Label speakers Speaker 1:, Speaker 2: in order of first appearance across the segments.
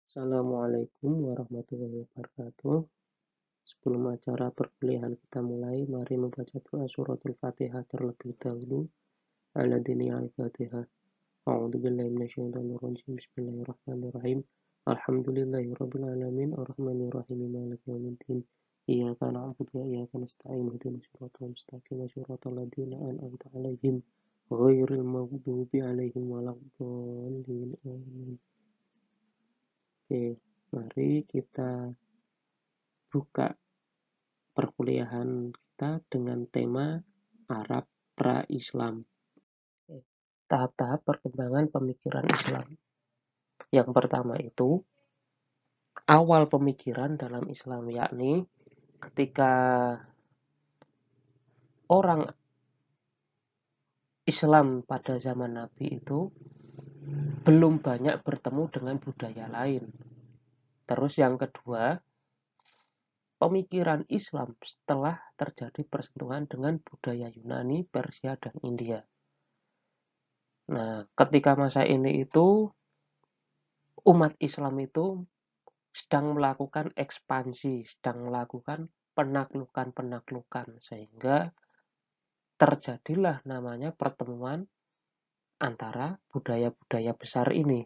Speaker 1: Assalamualaikum warahmatullahi wabarakatuh. Sebelum acara perkuliahan kita mulai, mari membaca doa suratul Fatihah terlebih dahulu. Aladini al-Fatihah. A'udzubillahi minasyaitonirrajim. Bismillahirrahmanirrahim. Alhamdulillahirabbil alamin arrahmanirrahim maliki yaumiddin. Iyyaka na'budu wa iyyaka nasta'in ihdinas siratal mustaqim siratal ladzina an'amta 'alaihim ghairil maghdubi 'alaihim waladdallin. Amin. Oke, mari kita buka perkuliahan kita dengan tema Arab pra-Islam. Tahap-tahap perkembangan pemikiran Islam. Yang pertama itu awal pemikiran dalam Islam, yakni ketika orang Islam pada zaman Nabi itu belum banyak bertemu dengan budaya lain. Terus yang kedua, pemikiran Islam setelah terjadi persentuhan dengan budaya Yunani, Persia, dan India. Nah, ketika masa ini itu umat Islam itu sedang melakukan ekspansi, sedang melakukan penaklukan-penaklukan, sehingga terjadilah namanya pertemuan antara budaya-budaya besar ini.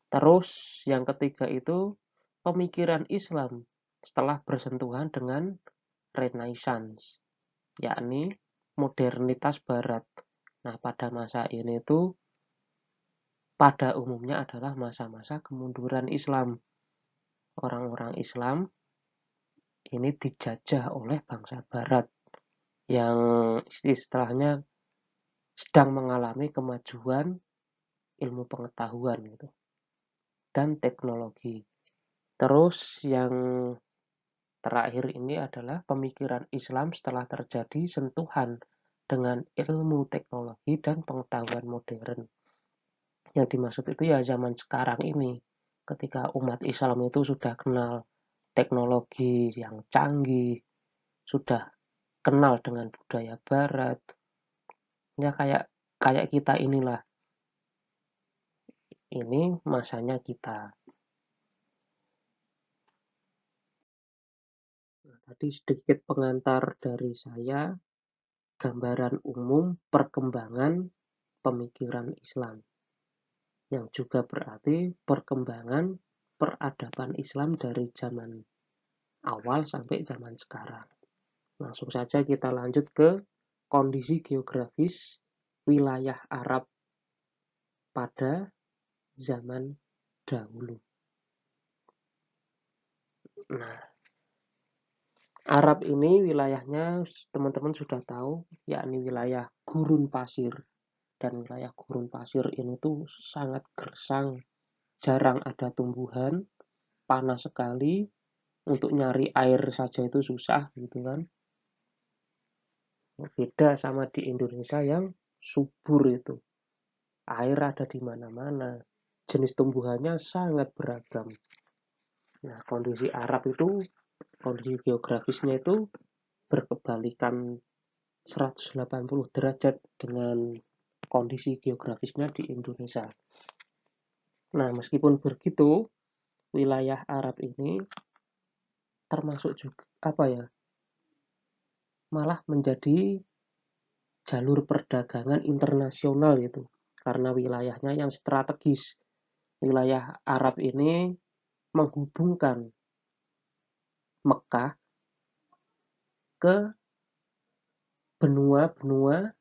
Speaker 1: Terus yang ketiga itu pemikiran Islam setelah bersentuhan dengan Renaissance, yakni modernitas Barat. Nah, pada masa ini tuh pada umumnya adalah masa-masa kemunduran Islam. Orang-orang Islam ini dijajah oleh bangsa Barat yang istilahnya sedang mengalami kemajuan ilmu pengetahuan gitu, dan teknologi. Terus yang terakhir ini adalah pemikiran Islam setelah terjadi sentuhan dengan ilmu teknologi dan pengetahuan modern. Yang dimaksud itu ya zaman sekarang ini, ketika umat Islam itu sudah kenal teknologi yang canggih, sudah kenal dengan budaya Barat. Ya kayak kita inilah. Ini masanya kita. Nah, tadi sedikit pengantar dari saya, gambaran umum perkembangan pemikiran Islam, yang juga berarti perkembangan peradaban Islam dari zaman awal sampai zaman sekarang. Langsung saja kita lanjut ke kondisi geografis wilayah Arab pada zaman dahulu. Nah, Arab ini wilayahnya teman-teman sudah tahu, yakni wilayah gurun pasir. Dan wilayah gurun pasir ini tuh sangat gersang, jarang ada tumbuhan, panas sekali, untuk nyari air saja itu susah gitu kan. Beda sama di Indonesia yang subur itu. Air ada di mana-mana. Jenis tumbuhannya sangat beragam. Nah, kondisi Arab itu, kondisi geografisnya itu berkebalikan 180 derajat dengan kondisi geografisnya di Indonesia. Nah, meskipun begitu, wilayah Arab ini termasuk juga malah menjadi jalur perdagangan internasional gitu, karena wilayahnya yang strategis. Wilayah Arab ini menghubungkan Mekah ke benua-benua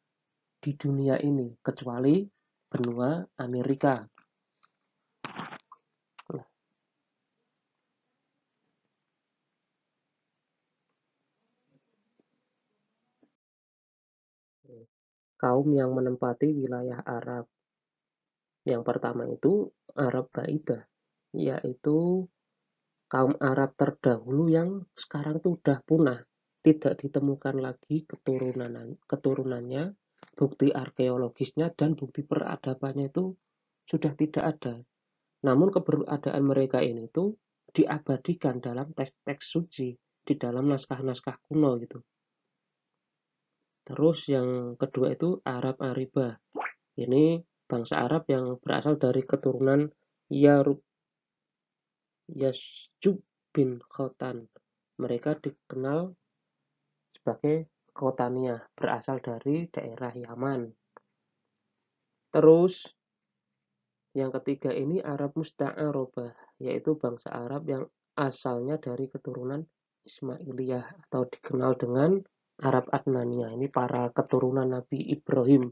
Speaker 1: di dunia ini, kecuali benua Amerika. Kaum yang menempati wilayah Arab. Yang pertama itu Arab Baidah, yaitu kaum Arab terdahulu yang sekarang itu udah punah. Tidak ditemukan lagi keturunannya, bukti arkeologisnya dan bukti peradabannya itu sudah tidak ada. Namun keberadaan mereka ini tuh diabadikan dalam teks-teks suci, di dalam naskah-naskah kuno gitu. Terus yang kedua itu Arab Aribah. Ini bangsa Arab yang berasal dari keturunan Yarub Yasjub bin Khotan. Mereka dikenal sebagai Khotaniyah, berasal dari daerah Yaman. Terus yang ketiga ini Arab Musta'arabah, yaitu bangsa Arab yang asalnya dari keturunan Ismailiyah atau dikenal dengan Arab Adnaniyah. Ini para keturunan Nabi Ibrahim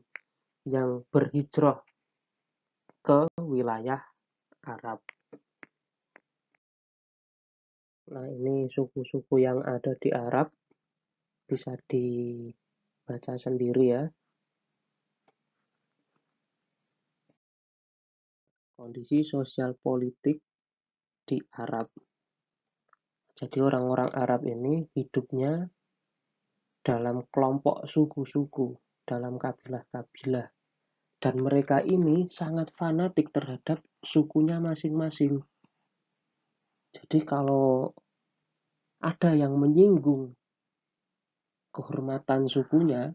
Speaker 1: yang berhijrah ke wilayah Arab. Nah, ini suku-suku yang ada di Arab, bisa dibaca sendiri ya. Kondisi sosial politik di Arab. Jadi orang-orang Arab ini hidupnya dalam kelompok suku-suku, dalam kabilah-kabilah. Dan mereka ini sangat fanatik terhadap sukunya masing-masing. Jadi kalau ada yang menyinggung kehormatan sukunya,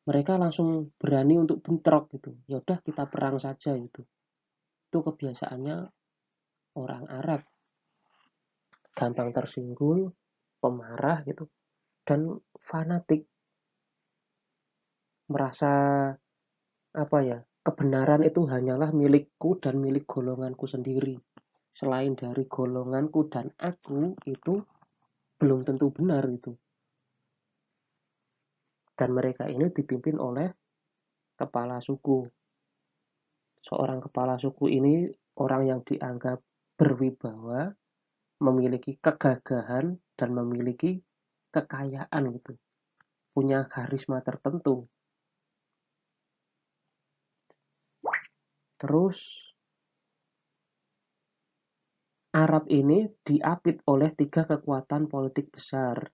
Speaker 1: mereka langsung berani untuk bentrok gitu. Yaudah kita perang saja gitu. Itu kebiasaannya orang Arab. Gampang tersinggung, pemarah gitu, dan fanatik. Merasa kebenaran itu hanyalah milikku dan milik golonganku sendiri. Selain dari golonganku dan aku, itu belum tentu benar itu. Dan mereka ini dipimpin oleh kepala suku. Seorang kepala suku ini orang yang dianggap berwibawa, memiliki kegagahan dan memiliki kekayaan gitu. Punya karisma tertentu. Terus Arab ini diapit oleh 3 kekuatan politik besar.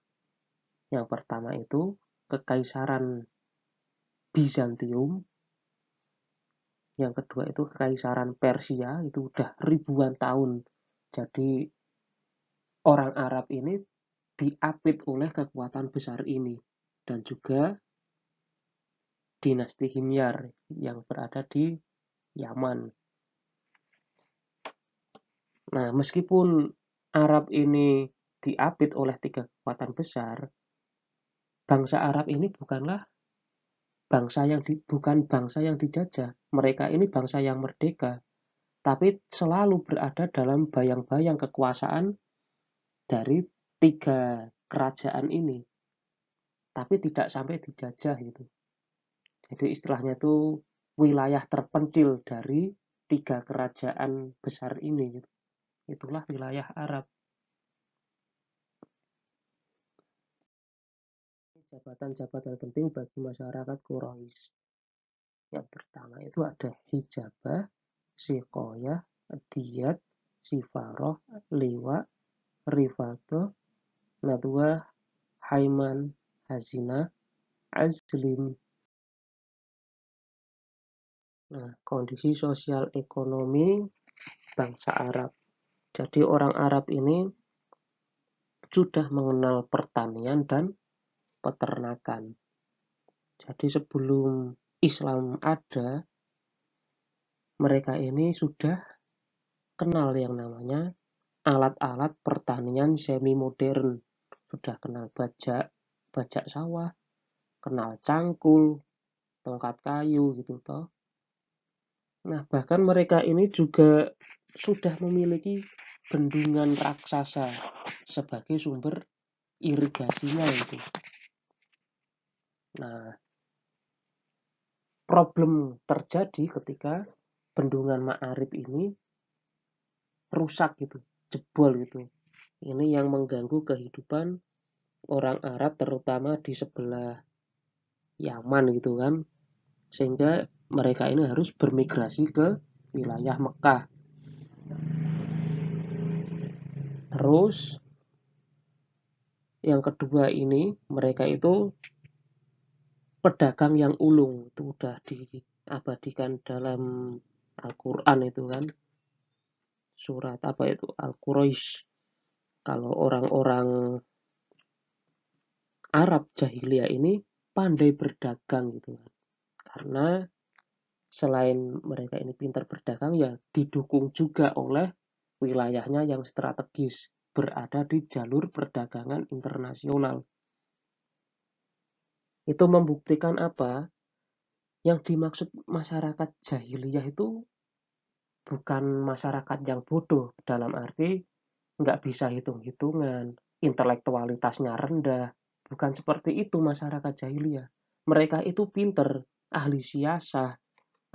Speaker 1: Yang pertama itu Kekaisaran Bizantium. Yang kedua itu Kekaisaran Persia, itu udah ribuan tahun. Jadi orang Arab ini diapit oleh kekuatan besar ini. Dan juga dinasti Himyar yang berada di Yaman. Nah, meskipun Arab ini diapit oleh 3 kekuatan besar, bangsa Arab ini bukan bangsa yang dijajah. Mereka ini bangsa yang merdeka, tapi selalu berada dalam bayang-bayang kekuasaan dari 3 kerajaan ini. Tapi tidak sampai dijajah gitu. Jadi istilahnya itu wilayah terpencil dari 3 kerajaan besar ini gitu. Itulah wilayah Arab. Jabatan-jabatan penting bagi masyarakat Quraisy. Yang pertama itu ada hijabah, siqoyah, diyat, sifaroh, liwa, rifadoh, nadwah, haiman, hazinah, azlim. Nah, kondisi sosial ekonomi bangsa Arab. Jadi orang Arab ini sudah mengenal pertanian dan peternakan. Jadi sebelum Islam ada, mereka ini sudah kenal yang namanya alat-alat pertanian semi modern. Sudah kenal bajak sawah, kenal cangkul, tongkat kayu gitu toh. Nah, bahkan mereka ini juga sudah memiliki bendungan raksasa sebagai sumber irigasinya itu. Nah, problem terjadi ketika bendungan Ma'arib ini rusak gitu, jebol gitu. Ini yang mengganggu kehidupan orang Arab terutama di sebelah Yaman gitu kan. Sehingga mereka ini harus bermigrasi ke wilayah Mekah. Terus yang kedua ini mereka itu pedagang yang ulung, itu udah diabadikan dalam Al-Quran itu kan, surat Al-Quraisy. Kalau orang-orang Arab jahiliyah ini pandai berdagang gitu kan, karena selain mereka ini pintar berdagang ya didukung juga oleh wilayahnya yang strategis, berada di jalur perdagangan internasional. Itu membuktikan apa? Yang dimaksud masyarakat jahiliyah itu bukan masyarakat yang bodoh, dalam arti nggak bisa hitung-hitungan, intelektualitasnya rendah. Bukan seperti itu masyarakat jahiliyah. Mereka itu pinter, ahli siasah,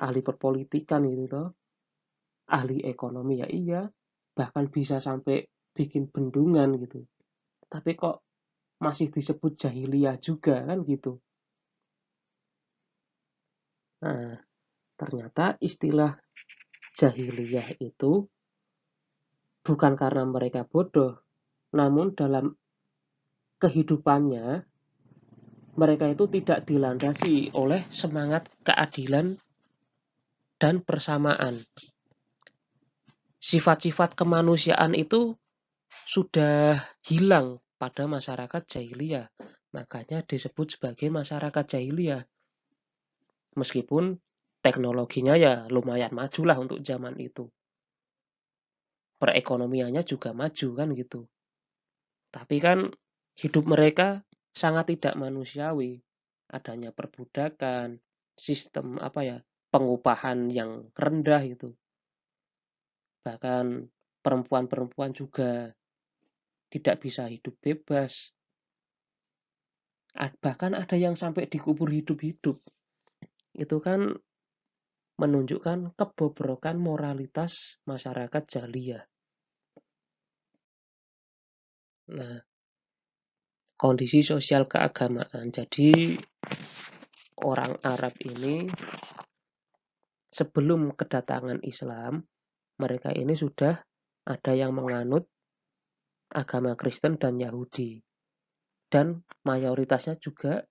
Speaker 1: ahli perpolitikan gitu toh, ahli ekonomi ya iya, bahkan bisa sampai bikin bendungan gitu. Tapi kok masih disebut jahiliyah juga kan gitu. Nah, ternyata istilah jahiliyah itu bukan karena mereka bodoh, namun dalam kehidupannya mereka itu tidak dilandasi oleh semangat keadilan dan persamaan. Sifat-sifat kemanusiaan itu sudah hilang pada masyarakat jahiliyah. Makanya disebut sebagai masyarakat jahiliyah. Meskipun teknologinya ya lumayan maju lah untuk zaman itu. Perekonomiannya juga maju kan gitu. Tapi kan hidup mereka sangat tidak manusiawi. Adanya perbudakan, sistem apa ya, pengupahan yang rendah itu. Bahkan perempuan-perempuan juga tidak bisa hidup bebas. Bahkan ada yang sampai dikubur hidup-hidup. Itu kan menunjukkan kebobrokan moralitas masyarakat jahiliyah. Nah, kondisi sosial keagamaan. Jadi orang Arab ini sebelum kedatangan Islam, mereka ini sudah ada yang menganut agama Kristen dan Yahudi. Dan mayoritasnya juga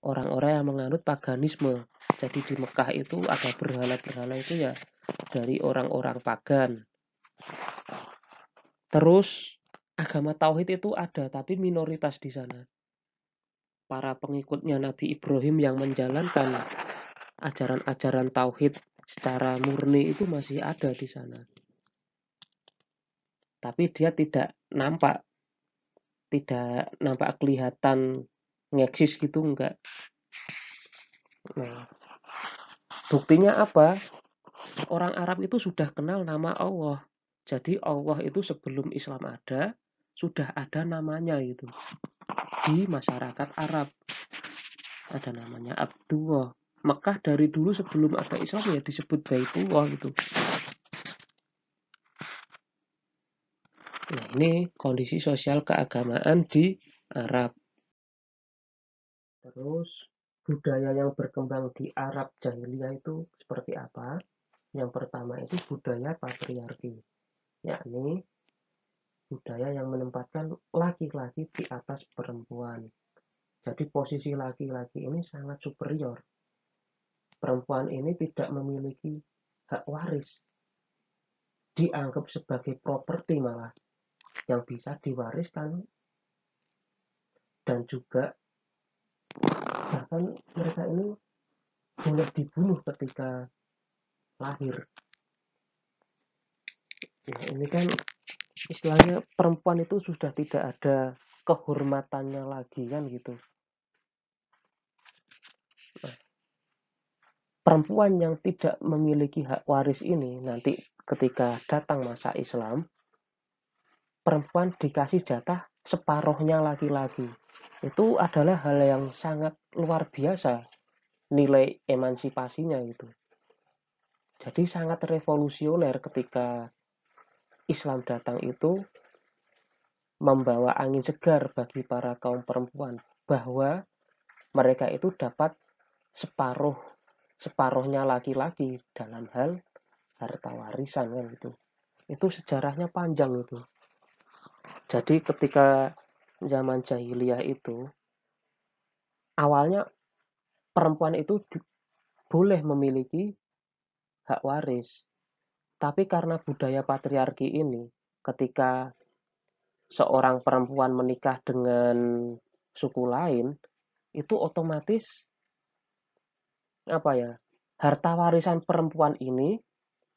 Speaker 1: orang-orang yang menganut paganisme. Jadi di Mekah itu ada berhala-berhala itu ya dari orang-orang pagan. Terus agama tauhid itu ada tapi minoritas di sana. Para pengikutnya Nabi Ibrahim yang menjalankan ajaran-ajaran tauhid secara murni itu masih ada di sana. Tapi dia tidak nampak kelihatan ngeksis gitu enggak. Nah, buktinya apa? Orang Arab itu sudah kenal nama Allah. Jadi Allah itu sebelum Islam ada, sudah ada namanya gitu. Di masyarakat Arab ada namanya Abdullah. Mekah dari dulu sebelum ada Islam ya disebut Baitullah gitu. Nah, ini kondisi sosial keagamaan di Arab. Terus budaya yang berkembang di Arab Jahiliyah itu seperti apa? Yang pertama itu budaya patriarki, yakni budaya yang menempatkan laki-laki di atas perempuan. Jadi posisi laki-laki ini sangat superior. Perempuan ini tidak memiliki hak waris, dianggap sebagai properti malah yang bisa diwariskan, dan juga bahkan mereka ini boleh dibunuh ketika lahir. Nah, ini kan istilahnya perempuan itu sudah tidak ada kehormatannya lagi kan gitu. Nah, perempuan yang tidak memiliki hak waris ini nanti ketika datang masa Islam, perempuan dikasih jatah separuhnya laki-laki. Itu adalah hal yang sangat luar biasa nilai emansipasinya itu. Jadi sangat revolusioner ketika Islam datang itu membawa angin segar bagi para kaum perempuan bahwa mereka itu dapat separuhnya laki-laki dalam hal harta warisan kan gitu. Itu sejarahnya panjang itu. Jadi ketika zaman jahiliyah itu awalnya perempuan itu boleh memiliki hak waris. Tapi karena budaya patriarki ini, ketika seorang perempuan menikah dengan suku lain, itu otomatis apa ya? Harta warisan perempuan ini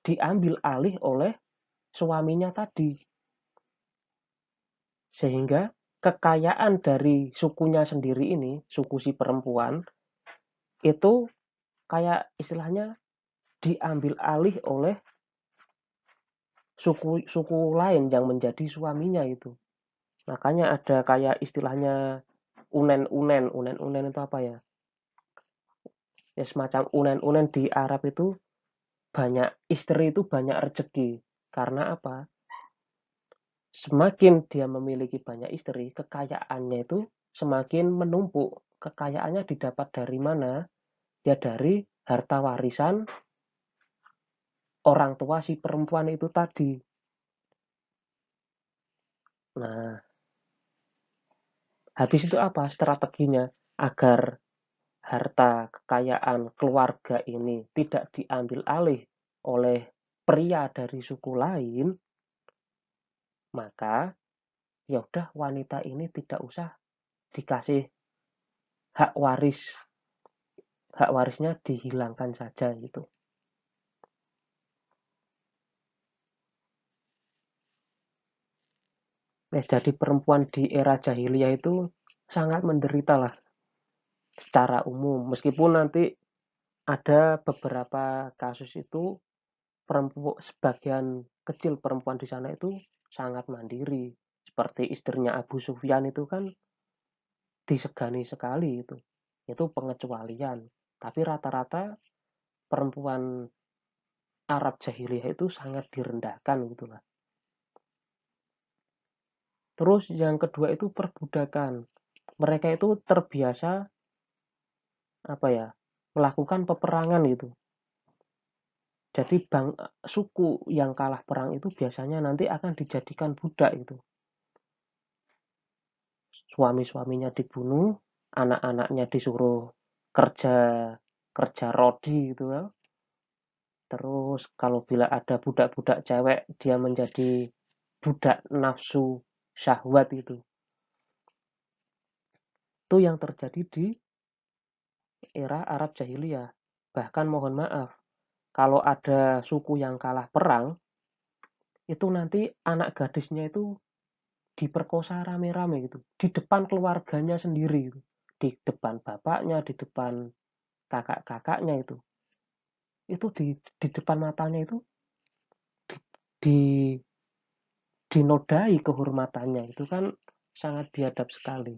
Speaker 1: diambil alih oleh suaminya tadi. Sehingga kekayaan dari sukunya sendiri ini, suku si perempuan, itu kayak istilahnya diambil alih oleh suku lain yang menjadi suaminya itu. Makanya ada kayak istilahnya unen-unen. Unen-unen itu apa ya? Ya semacam unen-unen di Arab itu banyak istri itu banyak rezeki. Karena apa? Semakin dia memiliki banyak istri, kekayaannya itu semakin menumpuk. Kekayaannya didapat dari mana? Ya dari harta warisan orang tua si perempuan itu tadi. Nah, habis itu apa strateginya? Agar harta kekayaan keluarga ini tidak diambil alih oleh pria dari suku lain, maka ya udah wanita ini tidak usah dikasih hak waris. Hak warisnya dihilangkan saja gitu. Jadi perempuan di era jahiliyah itu sangat menderita lah secara umum. Meskipun nanti ada beberapa kasus itu perempuan sebagian kecil perempuan di sana itu sangat mandiri. Seperti istrinya Abu Sufyan itu kan disegani sekali itu. Itu pengecualian. Tapi rata-rata perempuan Arab jahiliyah itu sangat direndahkan gitulah. Terus yang kedua itu perbudakan. Mereka itu terbiasa apa ya? Melakukan peperangan gitu. Jadi suku yang kalah perang itu biasanya nanti akan dijadikan budak itu. Suami-suaminya dibunuh, anak-anaknya disuruh kerja kerja rodi gitu ya. Terus kalau bila ada budak-budak cewek, dia menjadi budak nafsu syahwat itu. Itu yang terjadi di era Arab Jahiliyah. Bahkan mohon maaf, kalau ada suku yang kalah perang, itu nanti anak gadisnya itu diperkosa rame-rame gitu. Di depan keluarganya sendiri gitu. Di depan bapaknya, di depan kakak-kakaknya itu. Itu di depan matanya itu di dinodai kehormatannya. Itu kan sangat biadab sekali.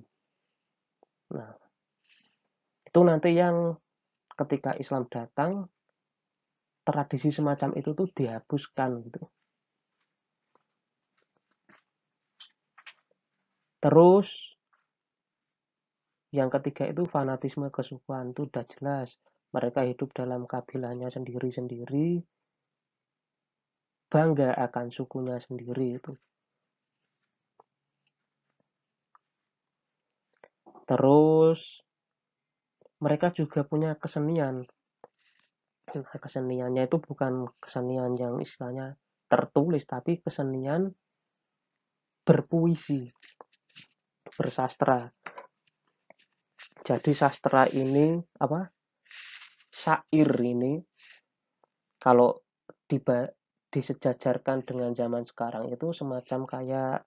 Speaker 1: Nah, itu nanti yang ketika Islam datang, tradisi semacam itu tuh dihapuskan gitu. Terus yang ketiga itu fanatisme kesukuan itu udah jelas. Mereka hidup dalam kabilahnya sendiri-sendiri, bangga akan sukunya sendiri itu. Terus mereka juga punya kesenian. Nah, keseniannya itu bukan kesenian yang istilahnya tertulis, tapi kesenian berpuisi, bersastra. Jadi sastra ini apa? Syair ini kalau disejajarkan dengan zaman sekarang itu semacam kayak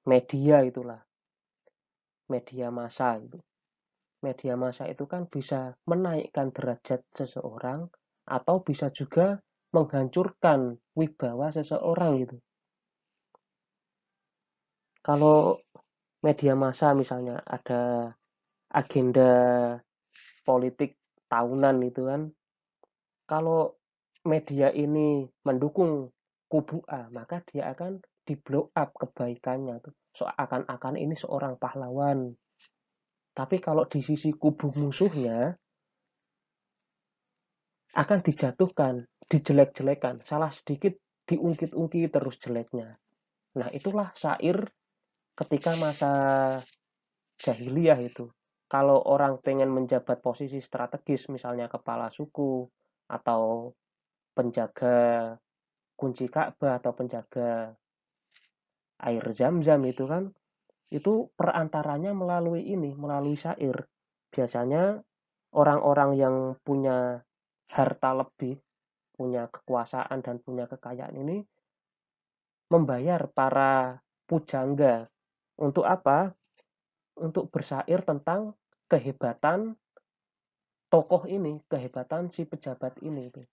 Speaker 1: media itulah, media massa itu. Media massa itu kan bisa menaikkan derajat seseorang atau bisa juga menghancurkan wibawa seseorang gitu. Kalau media massa misalnya ada agenda politik tahunan itu kan, kalau media ini mendukung kubu A, maka dia akan di blow up kebaikannya tuh. Seakan-akan ini seorang pahlawan. Tapi kalau di sisi kubu musuhnya akan dijatuhkan, dijelek-jelekan. Salah sedikit diungkit-ungkit terus jeleknya. Nah, itulah syair ketika masa jahiliyah itu. Kalau orang pengen menjabat posisi strategis, misalnya kepala suku atau penjaga kunci Ka'bah atau penjaga air zam-zam itu kan, itu perantaranya melalui syair. Biasanya orang-orang yang punya harta lebih, punya kekuasaan dan punya kekayaan ini membayar para pujangga untuk apa? Untuk bersyair tentang kehebatan tokoh ini, kehebatan si pejabat ini itu.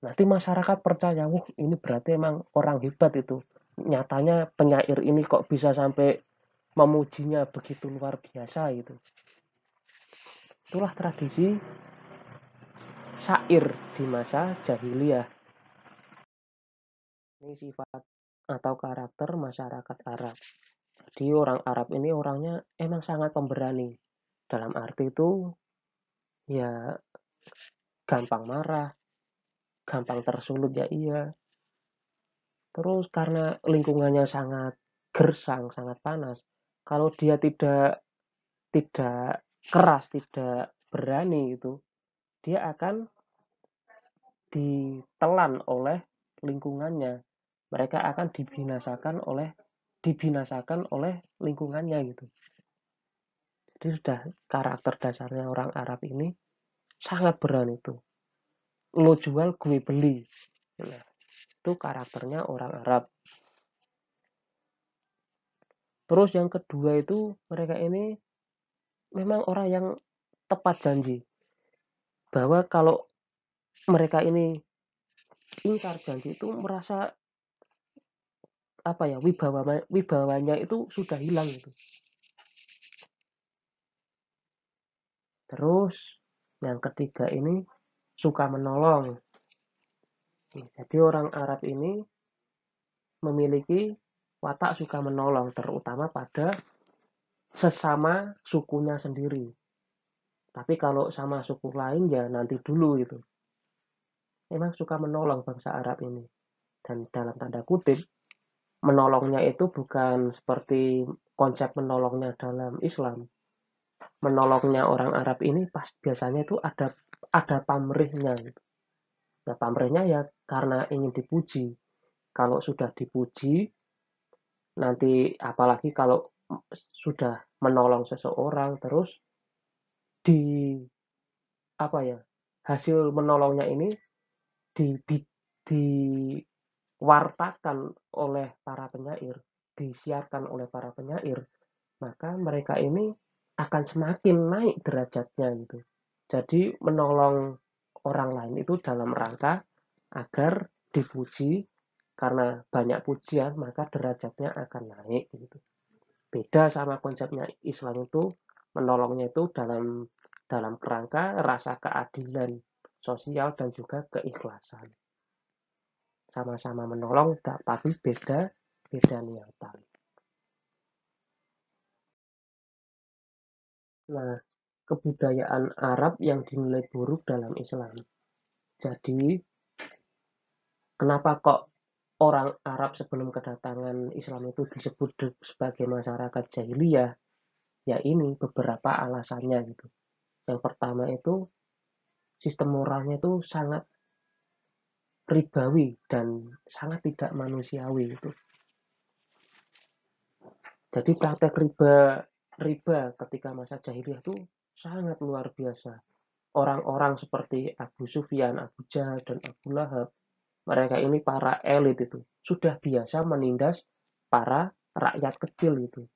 Speaker 1: Nanti masyarakat percaya, wah ini berarti emang orang hebat itu. Nyatanya penyair ini kok bisa sampai memujinya begitu luar biasa gitu. Itulah tradisi syair di masa jahiliyah. Ini sifat atau karakter masyarakat Arab. Jadi orang Arab ini orangnya emang sangat pemberani. Dalam arti itu ya gampang marah, gampang tersulut ya iya. Terus karena lingkungannya sangat gersang, sangat panas. Kalau dia tidak keras, tidak berani itu, dia akan ditelan oleh lingkungannya. Mereka akan dibinasakan oleh lingkungannya gitu. Jadi sudah karakter dasarnya orang Arab ini sangat berani itu. Lo jual gue beli. Nah, itu karakternya orang Arab. Terus yang kedua itu mereka ini memang orang yang tepat janji. Bahwa kalau mereka ini ingkar janji itu merasa apa ya, wibawanya itu sudah hilang gitu. Terus yang ketiga ini suka menolong. Jadi orang Arab ini memiliki watak suka menolong, terutama pada sesama sukunya sendiri. Tapi kalau sama suku lain ya nanti dulu gitu. Memang suka menolong bangsa Arab ini. Dan dalam tanda kutip, menolongnya itu bukan seperti konsep menolongnya dalam Islam. Menolongnya orang Arab ini pas biasanya itu ada pamrihnya gitu. Nah, pamrihnya ya karena ingin dipuji. Kalau sudah dipuji, nanti apalagi kalau sudah menolong seseorang terus di apa ya, hasil menolongnya ini di, diwartakan oleh para penyair, disiarkan oleh para penyair, maka mereka ini akan semakin naik derajatnya gitu. Jadi menolong orang lain itu dalam rangka agar dipuji, karena banyak pujian maka derajatnya akan naik gitu. Beda sama konsepnya Islam itu, menolongnya itu dalam dalam kerangka rasa keadilan sosial dan juga keikhlasan. Sama-sama menolong tapi beda niatan. Nah, kebudayaan Arab yang dinilai buruk dalam Islam. Jadi, kenapa kok orang Arab sebelum kedatangan Islam itu disebut sebagai masyarakat jahiliyah? Ya ini beberapa alasannya gitu. Yang pertama itu sistem moralnya itu sangat ribawi dan sangat tidak manusiawi itu. Jadi praktek riba ketika masa jahiliyah itu sangat luar biasa. Orang-orang seperti Abu Sufyan, Abu Jahal, dan Abu Lahab, mereka ini para elit itu sudah biasa menindas para rakyat kecil itu.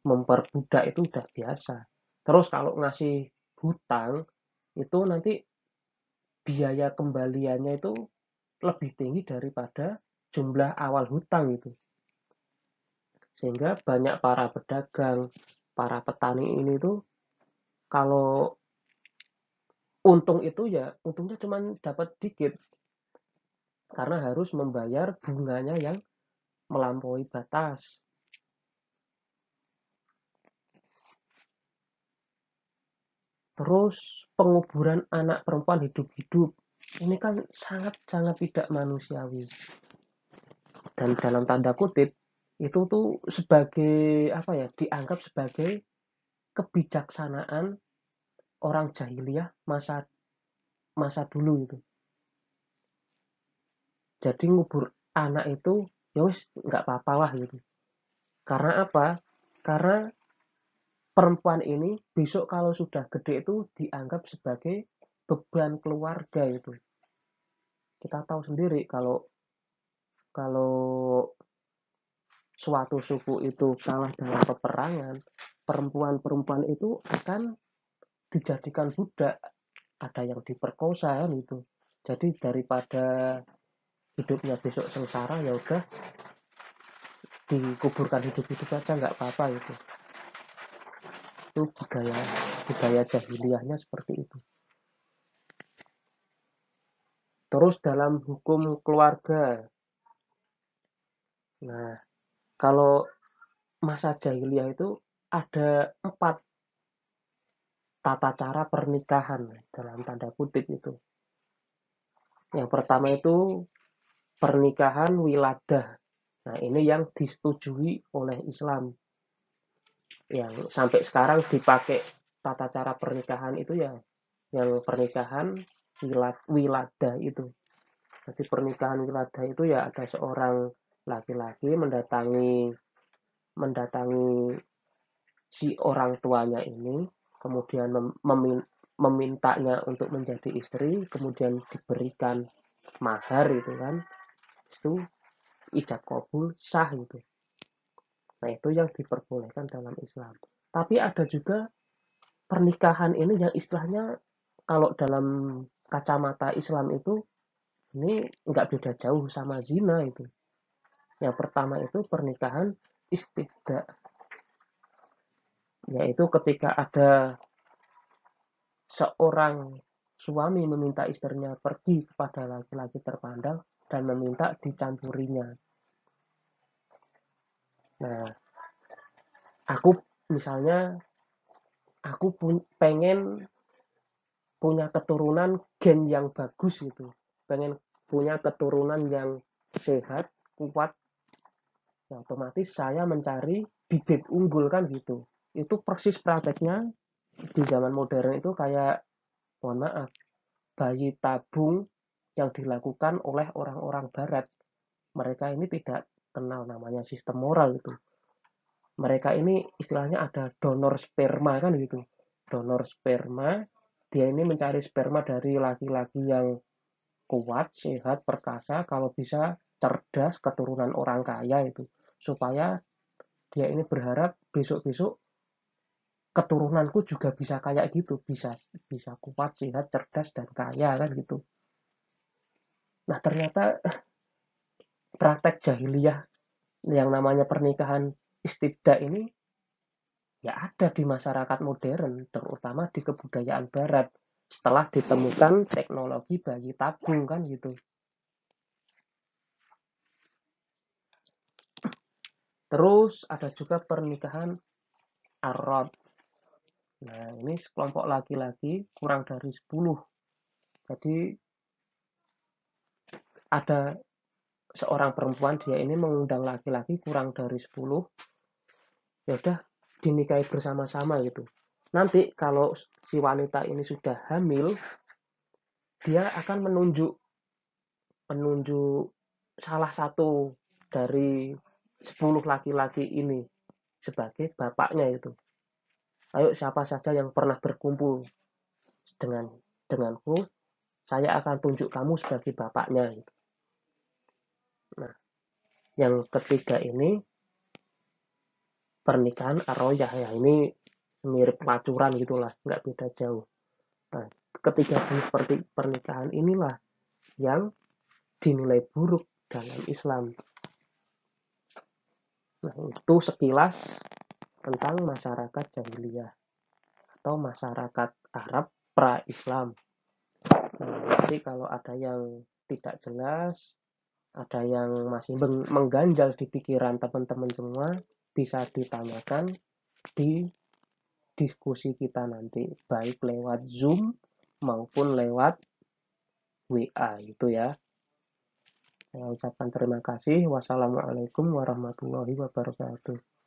Speaker 1: Memperbudak itu udah biasa. Terus kalau ngasih hutang itu nanti biaya kembaliannya itu lebih tinggi daripada jumlah awal hutang itu. Sehingga banyak para pedagang, para petani ini tuh kalau untung itu ya untungnya cuma dapat dikit karena harus membayar bunganya yang melampaui batas. Terus penguburan anak perempuan hidup-hidup. Ini kan sangat-sangat tidak manusiawi. Dan dalam tanda kutip itu tuh sebagai apa ya, dianggap sebagai kebijaksanaan orang jahiliyah masa masa dulu itu. Jadi ngubur anak itu ya wis nggak apa-apa lah gitu. Karena apa? Karena perempuan ini besok kalau sudah gede itu dianggap sebagai beban keluarga itu. Kita tahu sendiri kalau kalau suatu suku itu kalah dalam peperangan, perempuan-perempuan itu akan dijadikan budak, ada yang diperkosa kan itu. Jadi daripada hidupnya besok sengsara, ya udah dikuburkan hidup-hidup aja nggak apa-apa itu. Itu budaya budaya jahiliyahnya seperti itu. Terus dalam hukum keluarga, nah kalau masa jahiliyah itu ada 4 tata cara pernikahan dalam tanda kutip itu. Yang pertama itu pernikahan wiladah. Nah, ini yang disetujui oleh Islam. Yang sampai sekarang dipakai tata cara pernikahan itu ya yang pernikahan wiladah itu. Jadi pernikahan wiladah itu ya ada seorang laki-laki mendatangi si orang tuanya ini, kemudian memintanya untuk menjadi istri, kemudian diberikan mahar itu kan, itu ijab kabul sah itu. Nah itu yang diperbolehkan dalam Islam. Tapi ada juga pernikahan ini yang istilahnya kalau dalam kacamata Islam itu ini nggak beda jauh sama zina itu. Yang pertama itu pernikahan istibda, yaitu ketika ada seorang suami meminta istrinya pergi kepada laki-laki terpandang dan meminta dicampurinya. Nah, aku misalnya aku pengen punya keturunan gen yang bagus gitu, pengen punya keturunan yang sehat, kuat, ya otomatis saya mencari bibit unggul kan gitu. Itu persis prakteknya di zaman modern itu kayak, mohon maaf, bayi tabung yang dilakukan oleh orang-orang barat. Mereka ini tidak kenal namanya sistem moral itu. Mereka ini istilahnya ada donor sperma kan gitu. Donor sperma, dia ini mencari sperma dari laki-laki yang kuat, sehat, perkasa, kalau bisa cerdas, keturunan orang kaya itu. Supaya dia ini berharap besok-besok keturunanku juga bisa kayak gitu, bisa bisa kuat, sehat, cerdas dan kaya kan gitu. Nah, ternyata praktek jahiliyah yang namanya pernikahan istibda ini ya ada di masyarakat modern, terutama di kebudayaan barat. Setelah ditemukan teknologi bayi tabung kan gitu. Terus ada juga pernikahan Arab. Nah, ini sekelompok laki-laki kurang dari 10. Jadi ada seorang perempuan, dia ini mengundang laki-laki kurang dari 10. Ya udah dinikahi bersama-sama gitu. Nanti kalau si wanita ini sudah hamil, dia akan menunjuk menunjuk salah satu dari 10 laki-laki ini sebagai bapaknya itu. Ayo siapa saja yang pernah berkumpul denganku, saya akan tunjuk kamu sebagai bapaknya gitu. Nah, yang ketiga ini pernikahan arroyah ya, ini mirip pelacuran gitulah, nggak beda jauh. Nah, ketiga jenis pernikahan inilah yang dinilai buruk dalam Islam. Nah, itu sekilas tentang masyarakat jahiliyah atau masyarakat Arab pra-Islam. Nah, nanti kalau ada yang tidak jelas, ada yang masih mengganjal di pikiran teman-teman semua, bisa ditanyakan di diskusi kita nanti, baik lewat Zoom maupun lewat WA itu ya. Saya ucapkan terima kasih. Wassalamualaikum warahmatullahi wabarakatuh.